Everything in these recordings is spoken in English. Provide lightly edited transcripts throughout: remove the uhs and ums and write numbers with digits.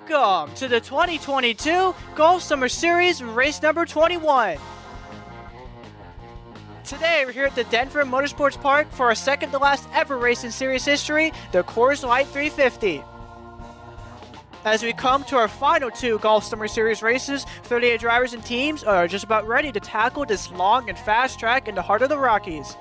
Welcome to the 2022 Golf Summer Series race number 21. Today we're here at the Denver Motorsports Park for our second to last ever race in series history, the Coors Light 350. As we come to our final two Golf Summer Series races, 38 drivers and teams are just about ready to tackle this long and fast track in the heart of the Rockies.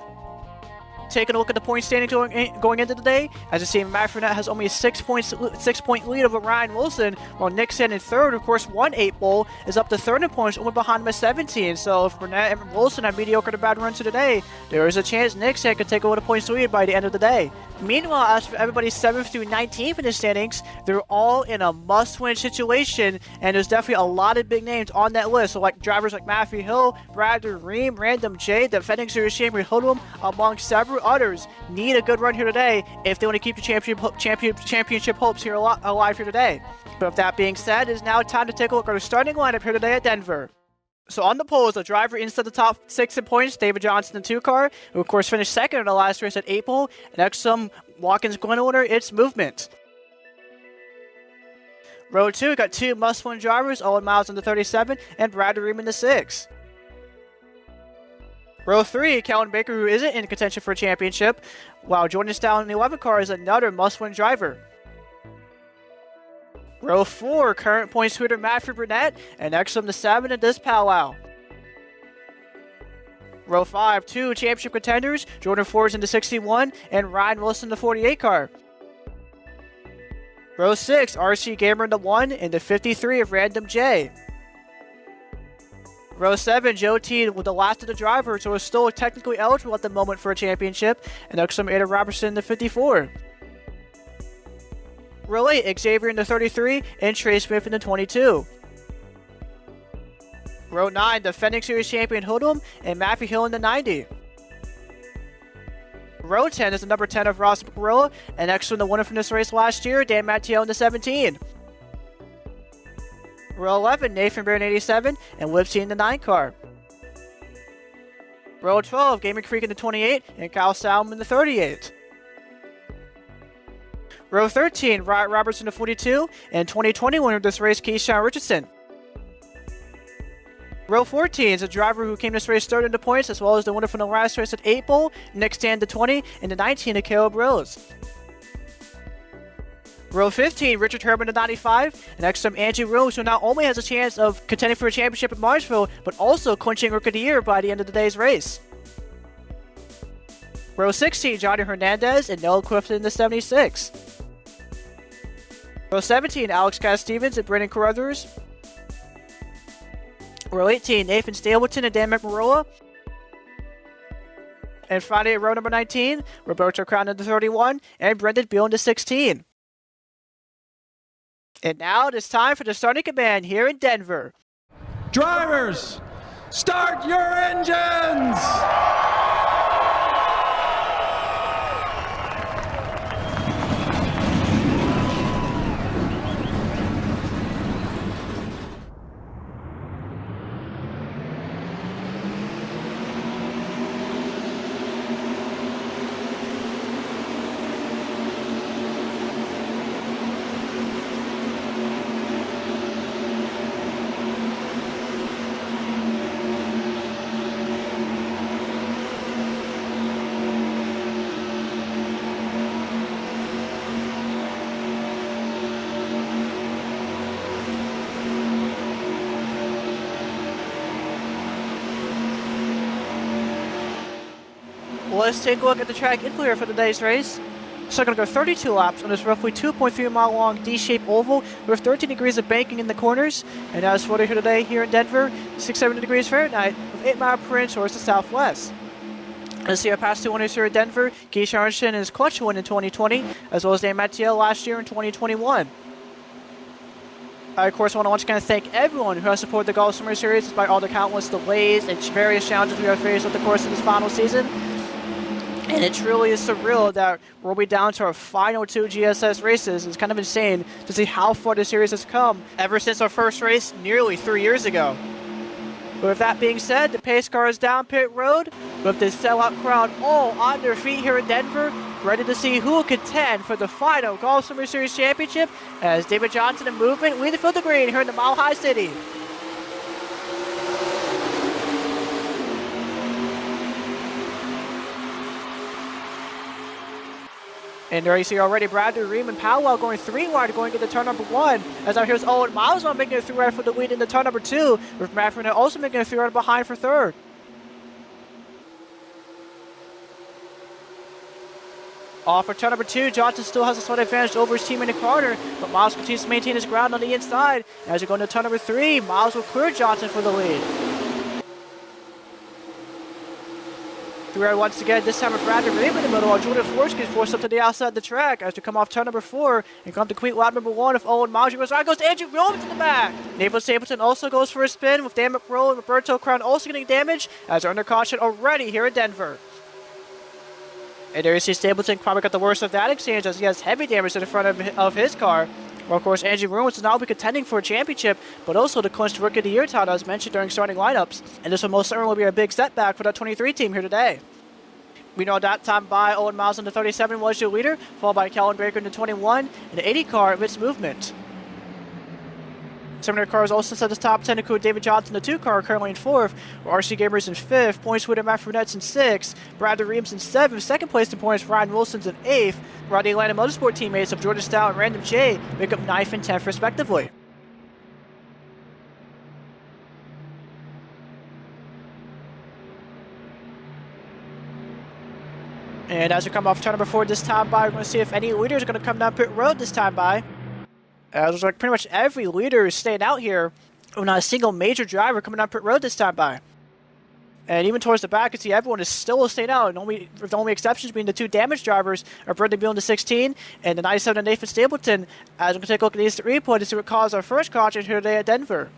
Taking a look at the point standings going into the day, as you see, Matt Burnett has only a 6-point lead over Ryan Wilson, while Nick Sand in third, of course, won 8-bowl, is up to third in points, only behind him at 17. So if Burnett and Wilson have mediocre to bad runs today, there is a chance Nick Sand could take a little points lead by the end of the day. Meanwhile, as for everybody 7th through 19th in the standings, they're all in a must-win situation, and there's definitely a lot of big names on that list. So like drivers like Matthew Hill, Bradley Reim, Random J, defending series champion Hoodlum, among several others, need a good run here today if they want to keep the championship hopes here alive here today. But with that being said, it is now time to take a look at our starting lineup here today at Denver. So on the polls, the driver inside the top 6 in points, David Johnson in 2-car, who of course finished second in the last race at 8-bowl. Next, some Watkins Glen order, it's movement. Row 2 got 2 must-win drivers, Owen Miles in the 37 and Bradley Reim in the 6. Row 3, Kellen Baker, who isn't in contention for a championship, while Jordan Stout in the 11-car is another must-win driver. Row 4, current points leader Matthew Burnett, and Exzel the 7 in this powwow. Row 5, 2 championship contenders, Jordan Ford's in the 61 and Ryan Wilson in the 48 car. Row 6, RC Gamer in the 1 and the 53 of Random J. Row 7, Joe T with the last of the drivers who is still technically eligible at the moment for a championship, and Exzel Aiden Robertson in the 54. Row 8, Xavier in the 33 and Trey Smith in the 22. Row 9, defending series champion Hoodlum and Matthew Hill in the 90. Row 10 is the number 10 of Ross McGorilla and Exzel the winner from this race last year, Dan Matteillo in the 17. Row 11, Nathan Bear in 87 and Lipsy in the 9-car. Row 12, Gaming Creek in the 28 and Kyle Salmon in the 38. Row 13, Riot Roberts in the 42 and 2020 winner of this race, Keyshawn Richardson. Row 14 is a driver who came this race third in the points, as well as the winner from the last race at 8-bowl, Nick Sand the 20 and the 19 of Caleb Rose. Row 15, Richard Herman to 95, and next to Angie Rose, who not only has a chance of contending for a championship at Martinsville, but also clinching Rookie of the Year by the end of the day's race. Row 16, Johnny Hernandez and Noah Clifton in the 76. Row 17, Alex Cass Stevens and Brendan Carruthers. Row 18, Nathan Stapleton and Dan McMurrola. And finally at row number 19, Roberto Crown in the 31 and Brendan Beal in the 16. And now it is time for the starting command here in Denver. Drivers, start your engines! Let's take a look at the track info here for today's race. So I'm going to go 32 laps on this roughly 2.3 mile long D-shaped oval with 13 degrees of banking in the corners. And as for here today here in Denver, 670 degrees Fahrenheit with 8 mile per inch towards the southwest. Let's see our past two winners here at Denver. Keyshawn Richardson and his clutch win in 2020, as well as Dan Matteillo last year in 2021. I, of course, want to once again thank everyone who has supported the Golf Summer Series despite all the countless delays and various challenges we have faced with the course of this final season. And it truly is surreal that we'll be down to our final 2 GSS races. It's kind of insane to see how far the series has come ever since our first race nearly 3 years ago. But with that being said, the pace car is down pit road with the sellout crowd all on their feet here in Denver. ready to see who will contend for the final Golf Summer Series Championship as David Johnson and Movement lead the field of green here in the Mile High City. And there you see already Bradley, Reim, and Powell going 3 wide going into turn number 1. As out here's Owen Miles on making a 3 right for the lead into turn number 2, with Matt Burnett also making a 3 right behind for third. Off for turn number 2, Johnson still has a slight advantage over his teammate in the corner, but Miles continues to maintain his ground on the inside. As we go into turn number 3, Miles will clear Johnson for the lead. 3 right once again, this time with Bradley Reim in the middle, while Jordan Force gets forced up to the outside of the track as we come off turn number 4 and come to complete lap number 1 of Owen Miles. He goes right, goes to Andrew Roman to the back. Nathan Stapleton also goes for a spin with Dan McRoll and Roberto Crown also getting damage as they're under caution already here in Denver. And there you see Stapleton probably got the worst of that exchange as he has heavy damage to the front of his car. Well, of course, Andrew Ruins will now be contending for a championship, but also to clinch the Rookie of the Year title as mentioned during starting lineups. And this will most certainly be a big setback for that 23 team here today. We know that time by Owen Miles in the 37 was your leader, followed by Kellen Baker in the 21, and the 80 car of its movement. Some of their cars also set the top 10 include David Johnson, the 2 car, currently in 4th, RC Gamers in 5th, points with Matt Brunette's in 6th, Bradley Reams in 7th, second place in points, Ryan Wilson's in 8th, while the Atlanta Motorsport teammates of Jordan Stout and Random J make up 9th and 10th respectively. And as we come off turn number 4 this time by, we're going to see if any leaders are going to come down pit road this time by. As looks like pretty much every leader is staying out here, with not a single major driver coming down pit road this time by. And even towards the back, you see everyone is still staying out, and with the only exceptions being the 2 damage drivers are Brendan Beal in the 16 and the 97 of Nathan Stapleton. As we can take a look at the instant replay to see what caused our first caution here today at Denver.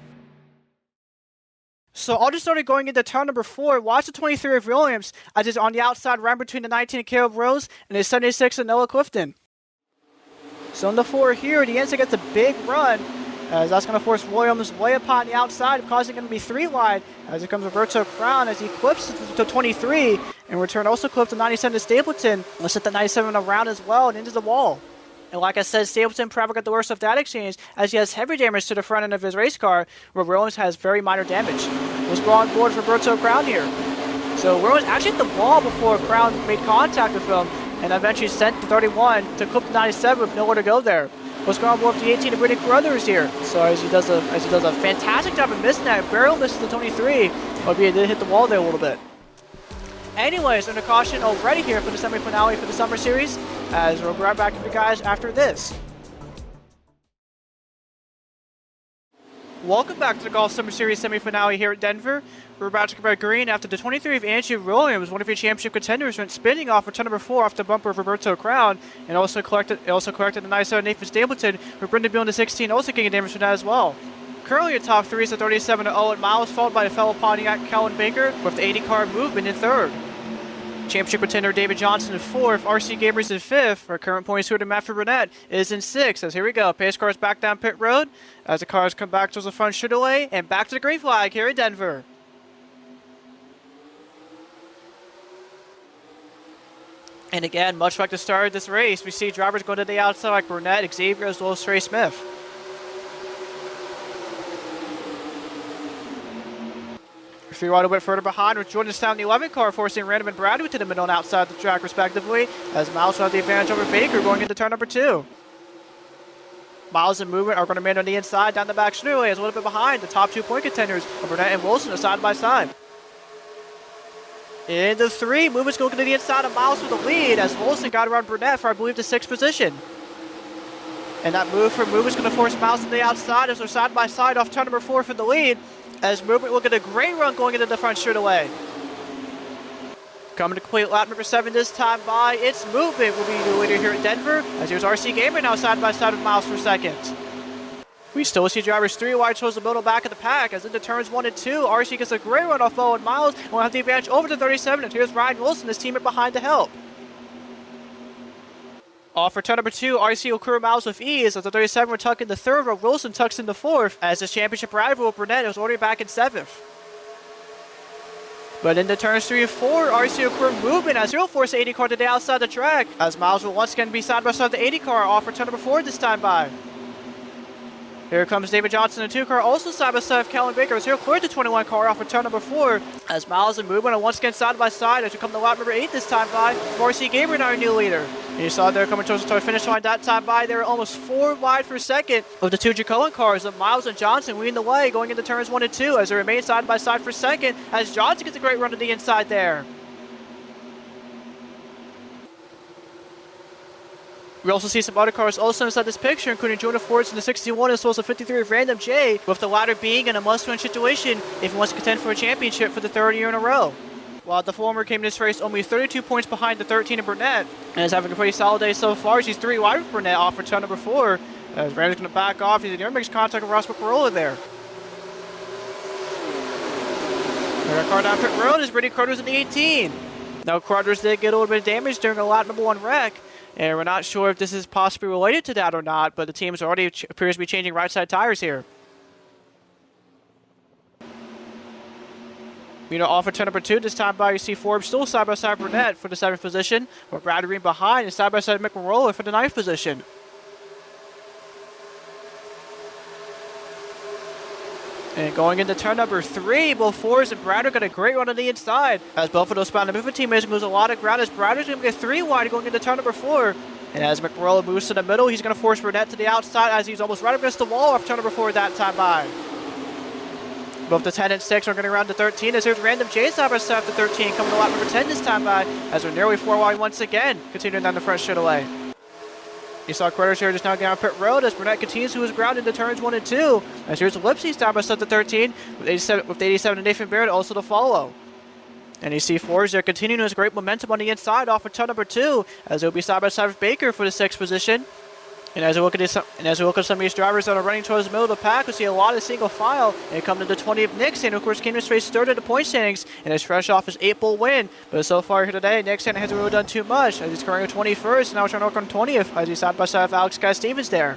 So all just started going into turn number 4. Watch the 23 of Williams as it's on the outside, right between the 19 of Caleb Rose and the 76 of Noah Clifton. So in the 4 here, the inside gets a big run, as that's going to force Williams way upon the outside, causing him to be 3 wide, as it comes Roberto Crown as he clips to 23, and return also clips the 97 to Stapleton. Let's set the 97 around as well and into the wall. And like I said, Stapleton probably got the worst of that exchange, as he has heavy damage to the front end of his race car, where Williams has very minor damage. Let's go on board for Roberto Crown here. So Williams actually hit the wall before Crown made contact with him, and eventually sent the 31 to clip the 97 with nowhere to go there. Let's go on board with the 18 of Brittany Carruthers here. So as he does a fantastic job of missing that, barrel misses the 23, albeit it did hit the wall there a little bit. Anyways, under caution already here for the semi-finale for the Summer Series, as we'll be right back with you guys after this. Welcome back to the Golf Summer Series semi-finale here at Denver. We're about to come out green after the 23 of Andrew Williams, one of your championship contenders, went spinning off for turn number 4 off the bumper of Roberto Crown, and also collected the 97 Nathan Stapleton, with Brendan Beal in the 16 also getting damage from that as well. Currently your top 3 is the 37 of Owen Miles, followed by the fellow Pontiac Kellen Baker, with the 80 car movement in 3rd. Championship contender David Johnson in 4th, RC Gamers in 5th, our current points leader Matt Burnett is in 6th. As here we go, pace cars back down pit road as the cars come back towards the front straightaway and back to the green flag here in Denver. And again, much like the start of this race, we see drivers going to the outside like Burnett, Xavier, as well as Trey Smith. A few right a bit further behind with Jordan Stout in the 11 car, forcing Random and Bradley to the middle and outside the track respectively, as Miles will have the advantage over Baker going into turn number 2. Miles and Movement are going to remain on the inside down the back straightaway, as a little bit behind the top 2 point contenders of Burnett and Wilson are side by side. Into 3, Movement's going to the inside of Miles for the lead, as Wilson got around Burnett for I believe the 6th position. And that move from Movement's going to force Miles to the outside as they're side by side off turn number 4 for the lead, as Movement will get a great run going into the front straightaway. Coming to complete lap number 7 this time by, it's Movement will be the leader here at Denver, as here's RC Gamer now side by side with Miles for 2nd. We still see drivers 3 wide towards the middle back of the pack, as into turns 1 and 2, RC gets a great run off Owen Miles and will have the advantage over the 37, and here's Ryan Wilson, his teammate behind to help. Off for turn number 2, RC will clear Miles with ease, as the 37 will tuck in the 3rd, while Wilson tucks in the 4th, as his championship rival Burnett is already back in 7th. But into turns 3 and 4, RCO crew movement as he'll force the 80 car to the outside the track, as Miles will once again be side by side the 80 car off for turn number 4 this time by. Here comes David Johnson in the 2 car, also side by side of Kellen Baker, as he'll clear the 21 car off for turn number 4, as Miles and movement are once again side by side as we come to lap number 8 this time by. Marcy Gabriel, our new leader. And you saw there coming towards the finish line that time by, they were almost 4 wide for second of the 2 Jacoan cars of Miles and Johnson leading the way going into turns 1 and 2 as they remain side by side for second as Johnson gets a great run to the inside there. We also see some other cars also inside this picture, including Jonah Fords in the 61 as well as the 53 of Random J, with the latter being in a must-win situation if he wants to contend for a championship for the 3rd year in a row. While the former came in this race only 32 points behind the 13 of Burnett, and is having a pretty solid day so far. She's 3 wide with Burnett off for turn number 4. As Randall's going to back off, he's going to make contact with Ross Picarola there. Our car down pit road is Brittany Carter's in the 18. Now Carter's did get a little bit of damage during a lap number 1 wreck, and we're not sure if this is possibly related to that or not, but the team's already appears to be changing right side tires here. Off for turn number 2, this time by you see Forbes still side by side Burnett for the 7th position, with Brad Reim behind and side by side McMurrola for the 9th position. And going into turn number 3, both Forrest and Bradder got a great run on the inside, as both of those spot movement teammates lose a lot of ground as Bradder's going to get 3 wide going into turn number 4. And as McMurrola moves to the middle, he's going to force Burnett to the outside as he's almost right up against the wall off turn number 4 that time by. Both the 10 and 6 are going around to 13 as here's Random J side by side to 13 coming to lap number 10 this time by as we're nearly 4 wide once again, continuing down the front straightaway. You saw Quarters here just now getting on pit road as Burnett continues to his ground into turns 1 and 2. As here's Lipsy side by side to 13 with 87 and Nathan Barrett also to follow. And you see Fords there continuing his great momentum on the inside off of turn number 2 as he'll be side by side with Baker for the 6th position. And as we look at some of these drivers that are running towards the middle of the pack, we see a lot of single file. And come to the 20 of Nixon, who of course came to this race 3rd in the point standings and is fresh off his 8-pole win. But so far here today, Nixon hasn't really done too much as he's currently 21st and now trying to work on 20th as he's side by side with Alex Guy Stevens there.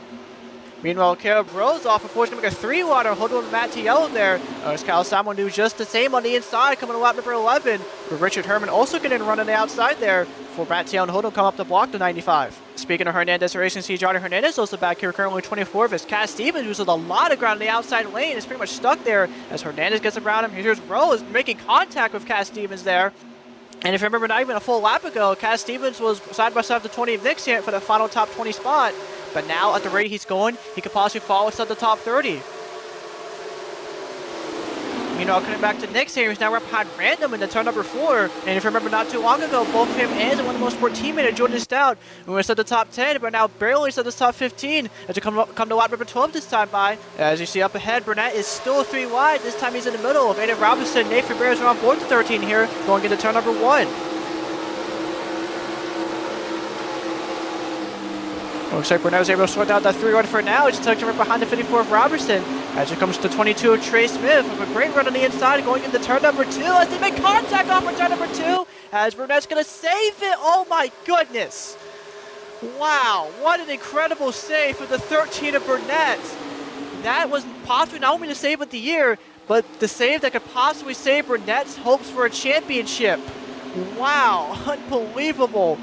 Meanwhile, Caleb Rose off, of course, going to make a 3 wide on holding with Matteillo there. As Kyle Simon do just the same on the inside, coming to lap number 11. With Richard Herman also getting a run on the outside there for Matteillo and Hodel come up to block the 95. Speaking of Hernandez Racing, see Johnny Hernandez also back here, currently 24th as Cass Stevens, who's with a lot of ground on the outside lane, is pretty much stuck there as Hernandez gets around him. Here's Rose making contact with Cass Stevens there. And if you remember, not even a full lap ago, Cass Stevens was side by side with the 20 of Nix here for the final top 20 spot. But now, at the rate he's going, he could possibly fall inside the top 30. Coming back to Nix here, he's now right behind Random in the turn number 4. And if you remember, not too long ago, both him and one of the most sport teammate had joined us down. We were inside the top 10, but now barely inside the top 15 as we come to lap number 12 this time by. As you see up ahead, Burnett is still 3 wide. This time he's in the middle of Aiden Robinson. Nathan Bears are on board to 13 here, going into turn number 1. Looks like Burnett was able to sort out that 3 run for now. He's tucked right behind the 54 of Robertson. As it comes to 22 of Trey Smith with a great run on the inside going into turn number 2 as they make contact off of turn number 2 as Burnett's going to save it. Oh my goodness. Wow, what an incredible save for the 13 of Burnett. That was possibly not only the save of the year, but the save that could possibly save Burnett's hopes for a championship. Wow, unbelievable.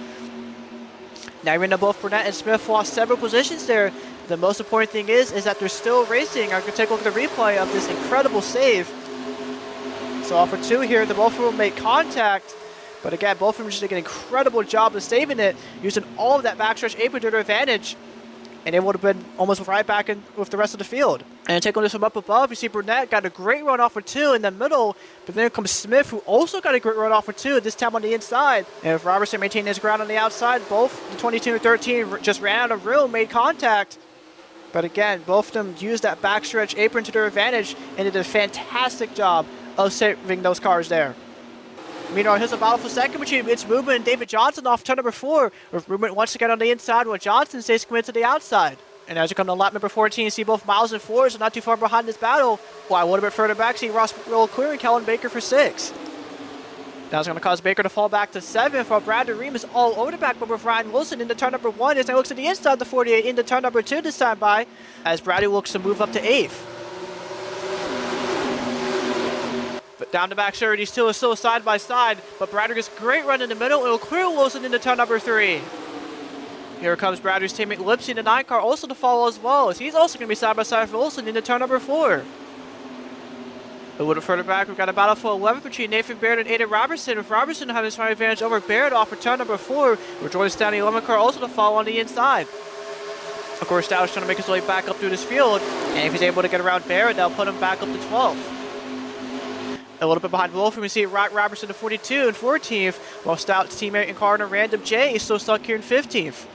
Now even though both Burnett and Smith lost several positions there, the most important thing is that they're still racing. I'm going to take a look at the replay of this incredible save. So off for 2 here, the both of them make contact. But again, both of them just did an incredible job of saving it, using all of that backstretch apron to their advantage. And they would have been almost right back in with the rest of the field. And taking this from up above, you see Burnett got a great run off for 2 in the middle. But then comes Smith, who also got a great run off for 2, this time on the inside. And if Robertson maintained his ground on the outside, both the 22 and 13 just ran out of room, made contact. But again, both of them used that backstretch apron to their advantage and did a fantastic job of saving those cars there. Meanwhile, here's a battle for second between it's Movement and David Johnson off turn number 4, with Movement once again on the inside while Johnson stays committed to the outside. And as you come to lap number 14, you see both Miles and Fords are not too far behind this battle. While a little bit further back, see Ross Will and Kellen Baker for 6. Now it's going to cause Baker to fall back to 7th while Brad Reim is all over the back, but with Ryan Wilson into turn number 1 as he looks to the inside of the 48 into turn number 2 this time by as Bradley looks to move up to 8th. Down the back straight, he's still side by side, but Bradley gets a great run in the middle. It will clear Wilson into turn number 3. Here comes Bradley's teammate Lipsy in the 9 car, also to follow as well, as he's also going to be side by side with Wilson into turn number 4. A little further back, we've got a battle for 11th between Nathan Baird and Aiden Robertson, with Robertson having his front advantage over Baird off for turn number 4, with Jordan down the 11 car also to follow on the inside. Of course, Stout is trying to make his way back up through this field, and if he's able to get around Baird, that'll put him back up to 12th. A little bit behind Wolf, we see Robertson to 42 and 14th, while Stout's teammate and car in Random J is still stuck here in 15th.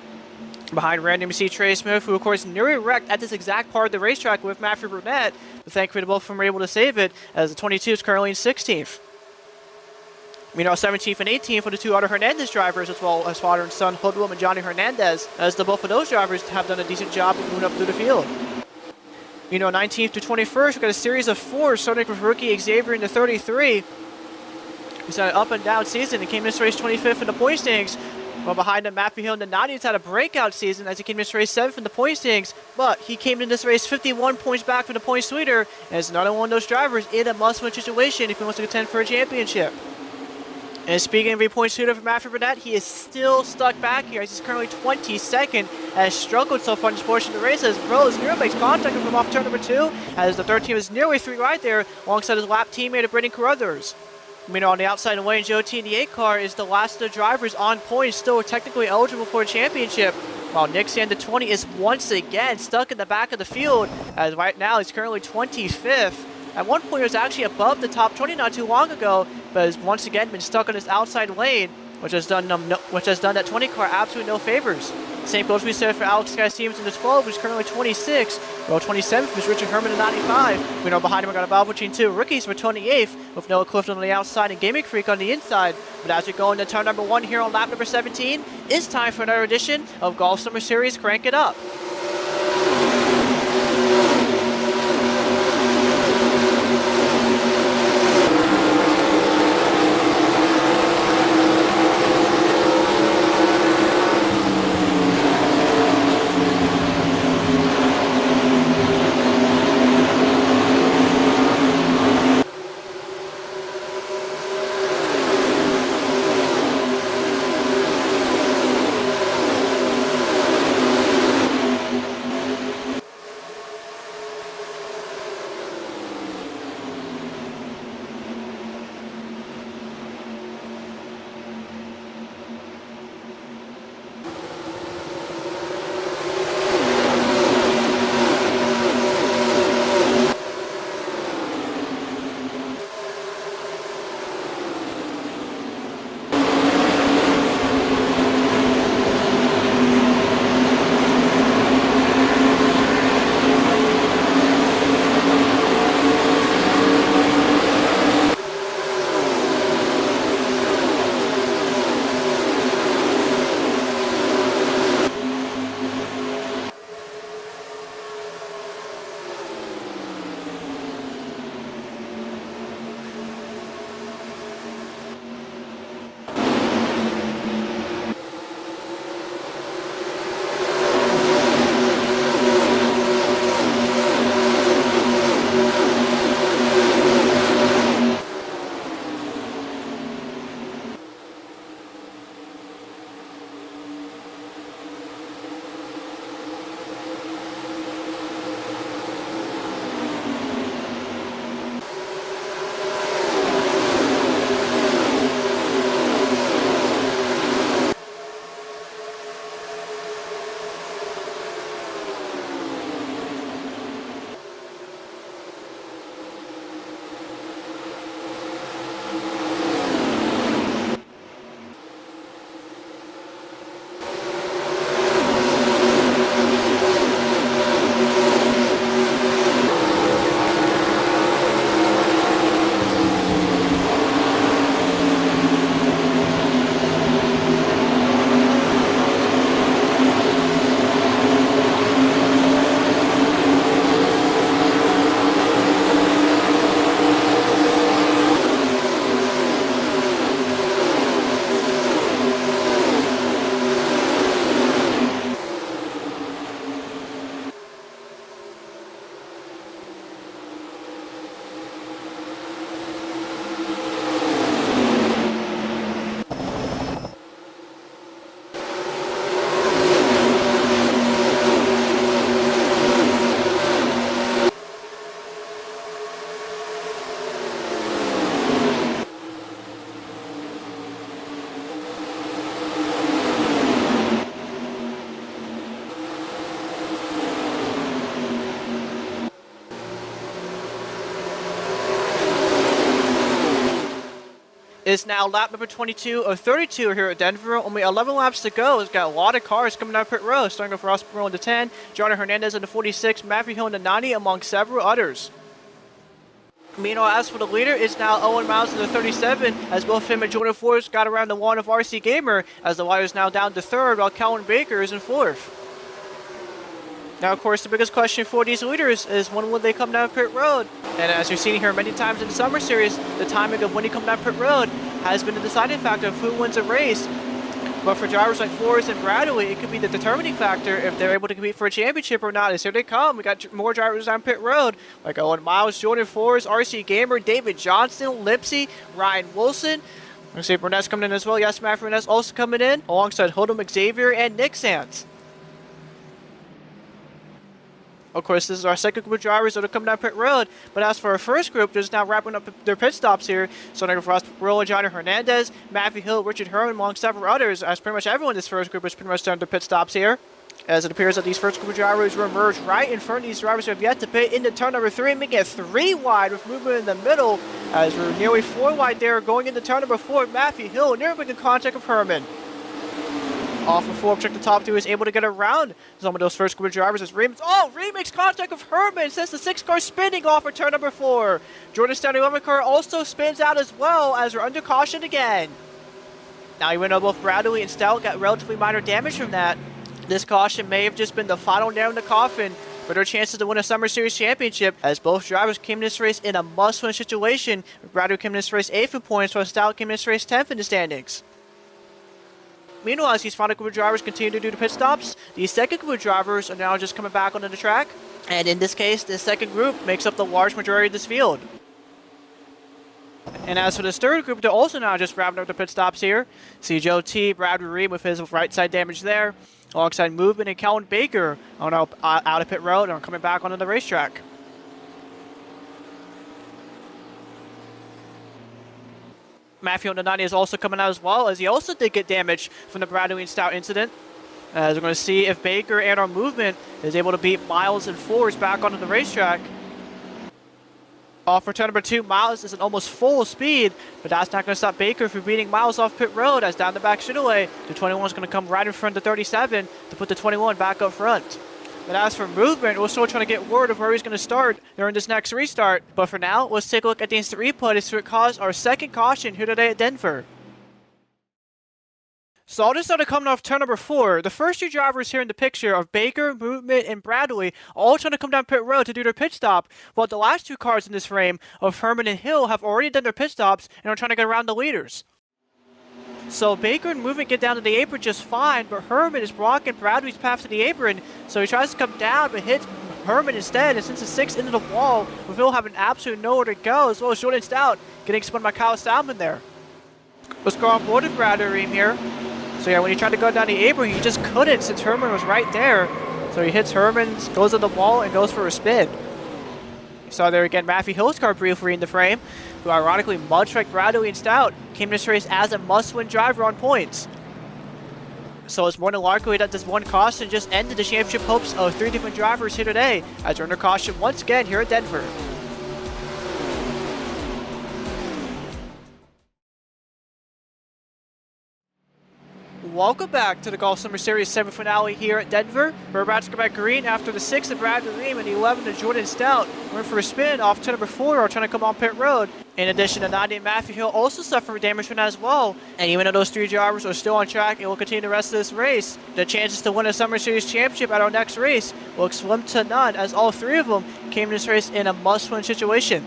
Behind Random, we see Trey Smith, who of course nearly wrecked at this exact part of the racetrack with Matthew Burnett, but thankfully both of them were able to save it, as the 22 is currently in 16th. Meanwhile, 17th and 18th for the 2 other Hernandez drivers, as well as father and son Hoodwilm and Johnny Hernandez, as the both of those drivers have done a decent job of moving up through the field. 19th to 21st, we've got a series of 4, starting with rookie Xavier in the 33. He's had an up and down season and came in this race 25th in the point standings. While behind him, Matthew Hill in the 90s had a breakout season as he came in this race 7th in the point standings, but he came in this race 51 points back from the point leader, and is another one of those drivers in a must-win situation if he wants to contend for a championship. And speaking of a point leader for Matthew Burnett, he is still stuck back here as he's currently 22nd, has struggled so far in this portion of the race as Rose nearly makes contact with him off turn number 2, as the 13 is nearly 3 right there alongside his lap teammate Brendan Carruthers. Meanwhile, on the outside of Wayne Joe T in the 8 car is the last of the drivers on point, still technically eligible for a championship, while Nick Sand 20 is once again stuck in the back of the field, as right now he's currently 25th. At one point he was actually above the top 20 not too long ago, but has once again been stuck on his outside lane, which has done that 20 car absolutely no favors. Same goes to be said for Alex Guy Stevens in the 12, who's currently 26, while 27th is Richard Herman in 95. We know behind him we got a battle between 2 rookies for 28th, with Noah Clifton on the outside and Gaming Creek on the inside. But as we go into turn number 1 here on lap number 17, it's time for another edition of Golf Summer Series Crank It Up. It's now lap number 22 of 32 here at Denver. Only 11 laps to go. It's got a lot of cars coming down pit road. Starting off Ross Perot in the 10, Johnny Hernandez in the 46, Matthew Hill in the 90, among several others. Meanwhile, as for the leader, it's now Owen Miles in the 37, as both him and Jordan Forrest got around the one of RC Gamer, as the Wire is now down to third, while Calvin Baker is in fourth. Now, of course, the biggest question for these leaders is when will they come down pit road? And as you've seen here many times in the Summer Series, the timing of when you come down pit road has been the deciding factor of who wins a race. But for drivers like Forrest and Bradley, it could be the determining factor if they're able to compete for a championship or not. As here they come. We got more drivers down pit road, like Owen Miles, Jordan Forrest, RC Gamer, David Johnston, Lipsy, Ryan Wilson. Let's see, Burness coming in as well. Yes, Matt Burness also coming in, alongside Hodom Xavier and Nick Sands. Of course, this is our second group of drivers that are coming down pit road. But as for our first group, they're just now wrapping up their pit stops here. Starting with Ross Perot, Johnny Hernandez, Matthew Hill, Richard Herman, among several others. As pretty much everyone in this first group is pretty much done their pit stops here. As it appears that these first group of drivers will emerge right in front of these drivers who have yet to pit into turn number 3, making it 3 wide with movement in the middle. As we're nearly 4 wide there, going into turn number 4, Matthew Hill nearly making contact with Herman. Off of 4, check the top 2 is able to get around some of those first group of drivers as Reim. Oh, Reim makes contact with Herman, sends the 6 car spinning off for turn number 4. Jordan Stanley 11 car also spins out as well as we're under caution again. Now even though both Bradley and Stout got relatively minor damage from that, this caution may have just been the final nail in the coffin for their chances to win a Summer Series championship, as both drivers came in this race in a must-win situation. Bradley came in this race 8th in points, while Stout came in this race 10th in the standings. Meanwhile, as these final group of drivers continue to do the pit stops, the second group of drivers are now just coming back onto the track. And in this case, the second group makes up the large majority of this field. And as for this third group, they're also now just wrapping up the pit stops here. See Joe T, Brad Reim with his right side damage there, alongside Movement and Calvin Baker on out of pit road and are coming back onto the racetrack. Matthew on the 90 is also coming out as well, as he also did get damage from the Bradley and Stout incident. As we're going to see if Baker and our Movement is able to beat Miles and Forrest back onto the racetrack. Off for turn number 2, Miles is at almost full speed, but that's not going to stop Baker from beating Miles off pit road, as down the back straightaway, the 21 is going to come right in front of the 37 to put the 21 back up front. But as for Movement, we're still trying to get word of where he's going to start during this next restart. But for now, let's take a look at the instant replay to see what caused our second caution here today at Denver. So I'll just start coming off turn number 4. The first 2 drivers here in the picture of Baker, Movement, and Bradley all trying to come down pit road to do their pit stop, while the last 2 cars in this frame of Herman and Hill have already done their pit stops and are trying to get around the leaders. So Baker and Movement get down to the apron just fine, but Herman is blocking Bradley's path to the apron, so he tries to come down but hits Herman instead, and sends the 6 into the wall, with Hill having absolutely nowhere to go, as well as Jordan Stout getting spun by Kyle Salmon there. Let's go on board with Bradley Reim here. So yeah, when he tried to go down the apron, he just couldn't since Herman was right there. So he hits Herman, goes to the wall, and goes for a spin. You saw there again Matthew Hill's car briefly in the frame, who ironically, much like Bradley and Stout, came to this race as a must-win driver on points. So it's more than likely that this one caution just ended the championship hopes of 3 different drivers here today, as we're under caution once again here at Denver. Welcome back to the Golf Summer Series semi-finale here at Denver. We're about to go back green after the 6 of Brad Reim and the 11 of Jordan Stout. We're in for a spin off turn number 4, or trying to come on pit road. In addition to 90 and Matthew Hill also suffer damage from that as well. And even though those 3 drivers are still on track and will continue the rest of this race, the chances to win a Summer Series championship at our next race will look slim to none, as all 3 of them came to this race in a must-win situation.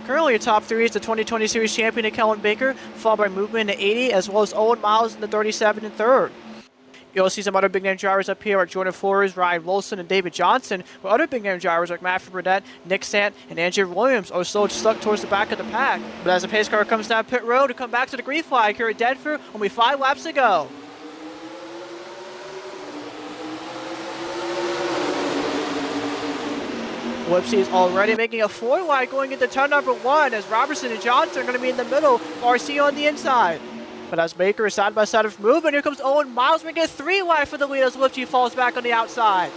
Currently, your top 3 is the 2020 Series champion Calvin Baker, followed by Movement in the 80, as well as Owen Miles in the 37 and 3rd. You'll see some other big-name drivers up here like Jordan Forrest, Ryan Wilson, and David Johnson, while other big-name drivers like Matthew Burdett, Nick Sant, and Andrew Williams are still stuck towards the back of the pack. But as the pace car comes down pit road to come back to the green flag here at Denver, only 5 laps to go. Lipsy is already making a 4 wide going into turn number 1, as Robertson and Johnson are going to be in the middle, RC on the inside. But as Baker is side by side with Movement, here comes Owen Miles making a 3 wide for the lead as Lipsy falls back on the outside.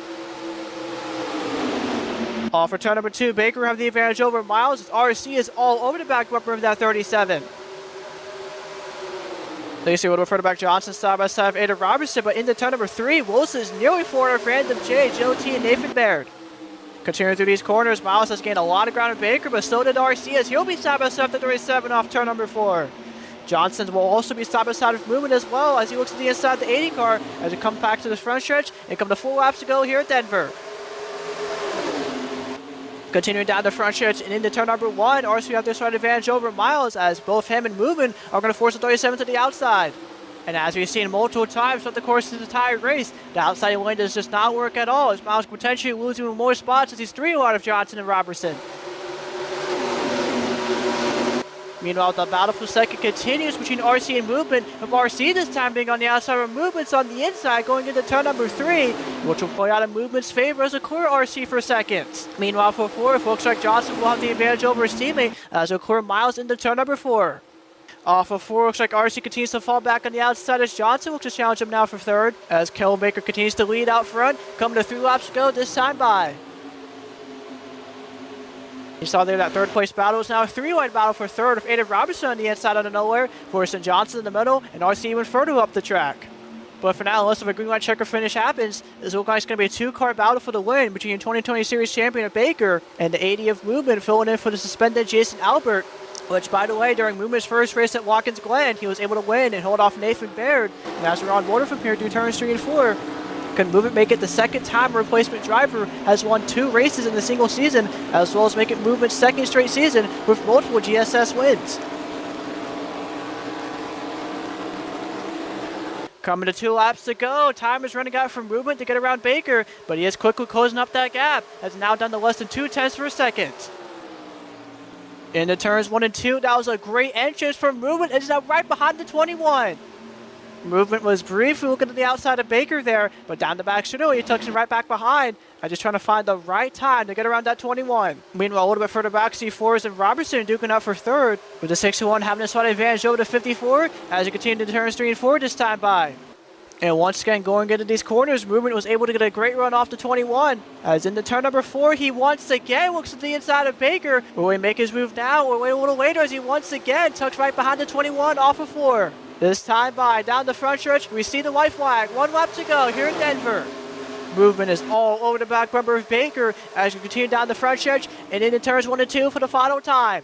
Off for turn number 2, Baker have the advantage over Miles as RC is all over the back bumper of that 37. So you see a little further back, Johnson side by side of Aiden Robertson, but into turn number 3, Wilson's nearly forward of Random J, Joe T, and Nathan Baird. Continuing through these corners, Miles has gained a lot of ground in Baker, but so did RC as he'll be side by side at 37 off turn number 4. Johnson will also be side by side with movement as well as he looks to the inside of the 80 car as it comes back to the front stretch and come to 4 laps to go here at Denver. Continuing down the front stretch and into turn number 1, RC have their side advantage over Miles as both him and Movement are going to force the 37 to the outside. And as we've seen multiple times throughout the course of the entire race, the outside lane does just not work at all as Miles potentially losing more spots as he's 3 wide of Johnson and Robertson. Meanwhile, the battle for second continues between RC and Movement, with RC this time being on the outside of Movement's on the inside going into turn number 3, which will play out in Movement's favor as a clear RC for second. Meanwhile, for 4, it looks like Johnson will have the advantage over his teammate as he'll clear Miles into turn number 4. Off of 4, looks like RC continues to fall back on the outside as Johnson looks to challenge him now for 3rd, as Kellen Baker continues to lead out front, coming to 3 laps to go, this time by. You saw there that 3rd place battle is now a 3-wide battle for 3rd with Aiden Robertson on the inside out of nowhere, forcing Johnson in the middle, and RC even further up the track. But for now, unless a green light checker finish happens, this looks like it's going to be a 2-car battle for the win between 2020 Series champion of Baker and the 80 of Movement filling in for the suspended Jason Albert, which, by the way, during Movement's first race at Watkins Glen, he was able to win and hold off Nathan Baird. And as we're on board from here through turns 3 and 4, can Movement make it the second time a replacement driver has won 2 races in the single season, as well as make it Movement's second straight season with multiple GSS wins. Coming to 2 laps to go, time is running out for Movement to get around Baker, but he is quickly closing up that gap, has now down to less than 2 tenths for a second. Into turns 1 and 2, that was a great entrance for Movement, and is now right behind the 21. Movement was briefly looking to the outside of Baker there, but down the back straight, he tucks him right back behind. I'm just trying to find the right time to get around that 21. Meanwhile, a little bit further back, C4s and Robertson duking out for 3rd, with the 61 having a slight advantage over the 54 as he continued to turns 3 and 4 this time by. And once again, going into these corners, Movement was able to get a great run off the 21. As in the turn number 4, he once again looks to the inside of Baker. Will he make his move now or wait a little later as he once again tucks right behind the 21 off of 4. This time by, down the front stretch, we see the white flag. 1 lap to go here in Denver. Movement is all over the back bumper of Baker as we continue down the front stretch and into turns 1 and 2 for the final time.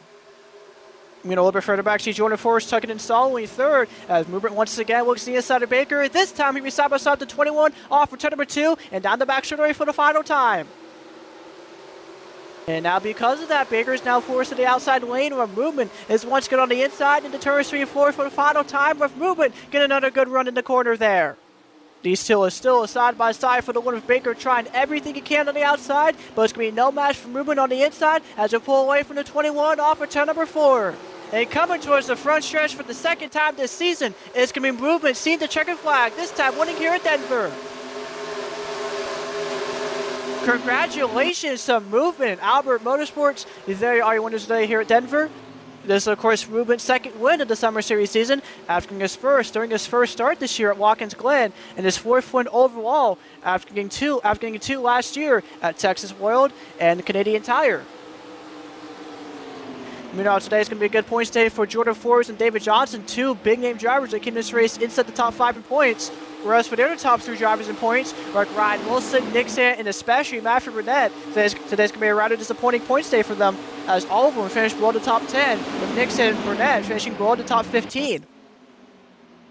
A little bit further back, see Jordan Forrest tucking in solidly 3rd as Movement once again looks to the inside of Baker. This time he'll be side by side to 21 off for turn number 2 and down the back straightaway for the final time. And now because of that, Baker is now forced to the outside lane where Movement is once again on the inside into turns 3 and 4 for the final time with Movement get another good run in the corner there. These two are still a side by side for the win with Baker trying everything he can on the outside, but it's going to be no match for Movement on the inside as they pull away from the 21 off for turn number 4. And coming towards the front stretch for the second time this season, it's going to be Movement seeing the checkered flag, this time winning here at Denver. Congratulations to Movement. Albert Motorsports is there are your winners today here at Denver. This is, of course, Movement's second win of the Summer Series season, after getting his first during his first start this year at Watkins Glen, and his 4th win overall after getting two last year at Texas World and Canadian Tire. Meanwhile, today is going to be a good points day for Jordan Forrest and David Johnson, 2 big-name drivers that came this race inside the top 5 in points. Whereas for the other top 3 drivers in points, like Ryan Wilson, Nick Sant, and especially Matthew Burnett, today's going to be a rather disappointing points day for them, as all of them finished below the top 10, with Nick Sant and Burnett finishing below the top 15.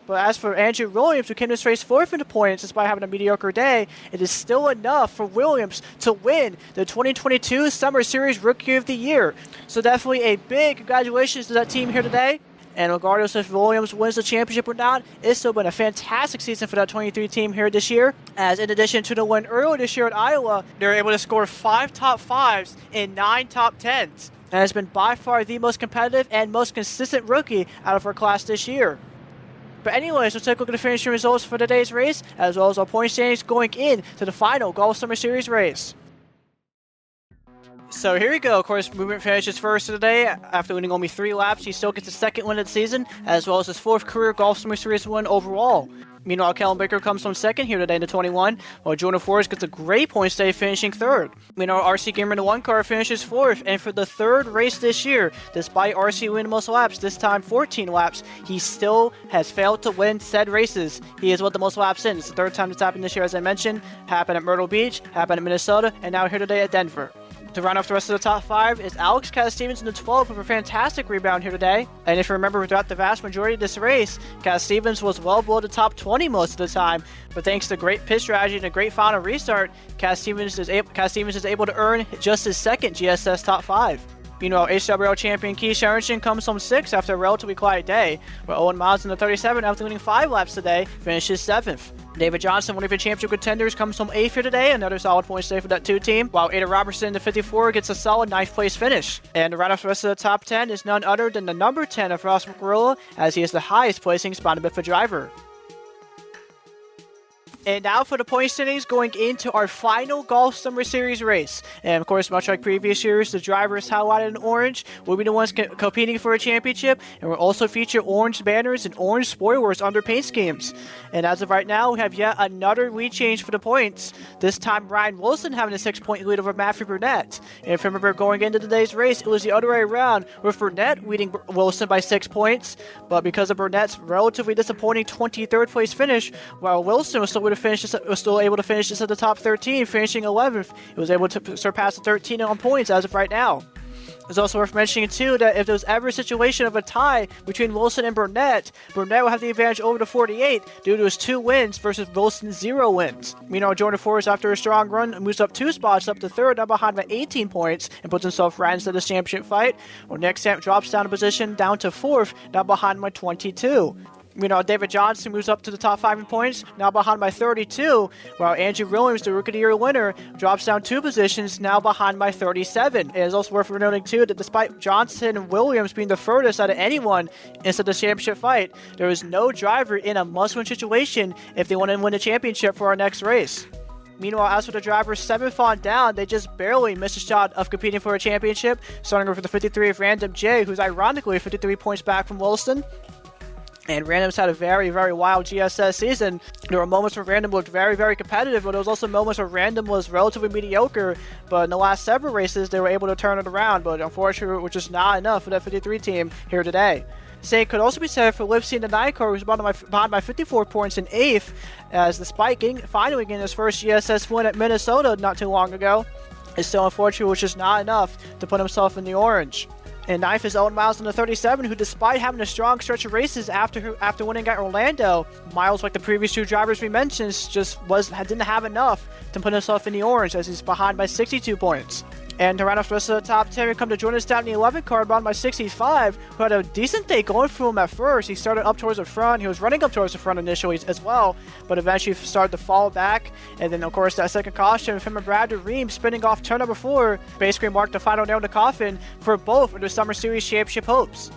But as for Andrew Williams, who came to this race 4th in the points despite having a mediocre day, it is still enough for Williams to win the 2022 Summer Series Rookie of the Year. So definitely a big congratulations to that team here today. And regardless if Williams wins the championship or not, it's still been a fantastic season for that 23 team here this year. As in addition to the win earlier this year at Iowa, they were able to score 5 top 5s and 9 top 10s. And has been by far the most competitive and most consistent rookie out of our class this year. But anyways, let's take a look at the finishing results for today's race, as well as our point standings going in to the final Golf Summer Series race. So here you go. Of course, Movement finishes first today. After winning only 3 laps, he still gets his second win of the season, as well as his 4th career Golf Summer Series win overall. Meanwhile, Kellen Baker comes from second here today in the 21, while Jordan Forrest gets a great points day, finishing third. Meanwhile, RC Gamer in the 1 car finishes fourth, and for the 3rd race this year, despite RC winning the most laps, this time 14 laps, he still has failed to win said races. He has won the most laps in. It's the 3rd time it's happened this year, as I mentioned. Happened at Myrtle Beach, happened in Minnesota, and now here today at Denver. To round off the rest of the top 5 is Alex Stevens in the 12 with a fantastic rebound here today. And if you remember, throughout the vast majority of this race, Stevens was well below the top 20 most of the time. But thanks to great pit strategy and a great final restart, Stevens is able to earn just his 2nd GSS top 5. Meanwhile, HWL champion Keith Sherrington comes home 6th after a relatively quiet day, where Owen Miles in the 37, after winning 5 laps today, finishes 7th. David Johnson, one of your championship contenders, comes home 8th here today, another solid points day for that 2 team, while Aiden Robertson in the 54 gets a solid 9th place finish. And to round off the rest of the top 10 is none other than the number 10 of Ross McGorilla, as he is the highest placing Spotted driver. And now for the point standings going into our final Golf Summer Series race. And of course, much like previous years, the drivers highlighted in orange will be the ones competing for a championship, and will also feature orange banners and orange spoilers on their paint schemes. And as of right now, we have yet another lead change for the points. This time, Ryan Wilson having a 6-point lead over Matthew Burnett. And if you remember going into today's race, it was the other way around, with Burnett leading Wilson by 6 points. But because of Burnett's relatively disappointing 23rd place finish, while Wilson was still able to finish this at the top 13, finishing 11th. He was able to surpass the 13 on points as of right now. It's also worth mentioning, too, that if there was ever a situation of a tie between Wilson and Burnett will have the advantage over the 48 due to his 2 wins versus Wilson's 0 wins. Meanwhile, Jordan Forrest, after a strong run, moves up 2 spots up to 3rd, now behind by 18 points, and puts himself right into this championship fight. While Nick Stamp drops down a position down to 4th, now behind by 22. Meanwhile, David Johnson moves up to the top 5 in points, now behind by 32, while Andrew Williams, the Rookie of the Year winner, drops down 2 positions, now behind by 37. It is also worth noting, too, that despite Johnson and Williams being the furthest out of anyone inside the championship fight, there is no driver in a must-win situation if they want to win the championship for our next race. Meanwhile, as for the drivers 7th on down, they just barely missed a shot of competing for a championship, starting with the 53 of Random J, who's ironically 53 points back from Wilson. And Random's had a very, very wild GSS season. There were moments where Random looked very, very competitive, but there was also moments where Random was relatively mediocre. But in the last several races, they were able to turn it around. But unfortunately, it was just not enough for that 53 team here today. Same could also be said for Lipsy in the 9 car, who's behind by 54 points in 8th, as despite finally getting his first GSS win at Minnesota not too long ago, it's still unfortunately was just not enough to put himself in the orange. And 9th is Owen Miles in the 37, who despite having a strong stretch of races after winning at Orlando, Miles, like the previous 2 drivers we mentioned, just didn't have enough to put himself in the orange, as he's behind by 62 points. And to round off the rest of the top 10, we come to Jordan Stout in the 11 car, bound by 65, who had a decent day going for him at first. He started up towards the front. He was running up towards the front initially as well, but eventually started to fall back. And then, of course, that second caution with him and Reim spinning off turn number 4 basically marked the final nail in the coffin for both of the Summer Series championship hopes.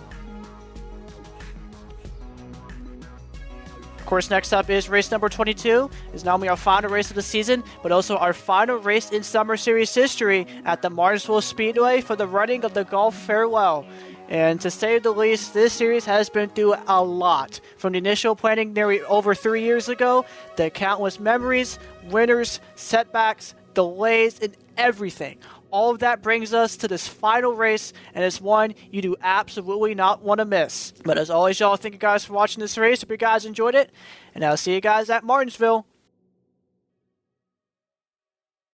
Of course, next up is race number 22. It's not only our final race of the season, but also our final race in Summer Series history at the Martinsville Speedway for the running of the Golf Farewell. And to say the least, this series has been through a lot. From the initial planning nearly over 3 years ago, the countless memories, winners, setbacks, delays, and everything. All of that brings us to this final race, and it's one you do absolutely not want to miss. But as always, y'all, thank you guys for watching this race. Hope you guys enjoyed it, and I'll see you guys at Martinsville.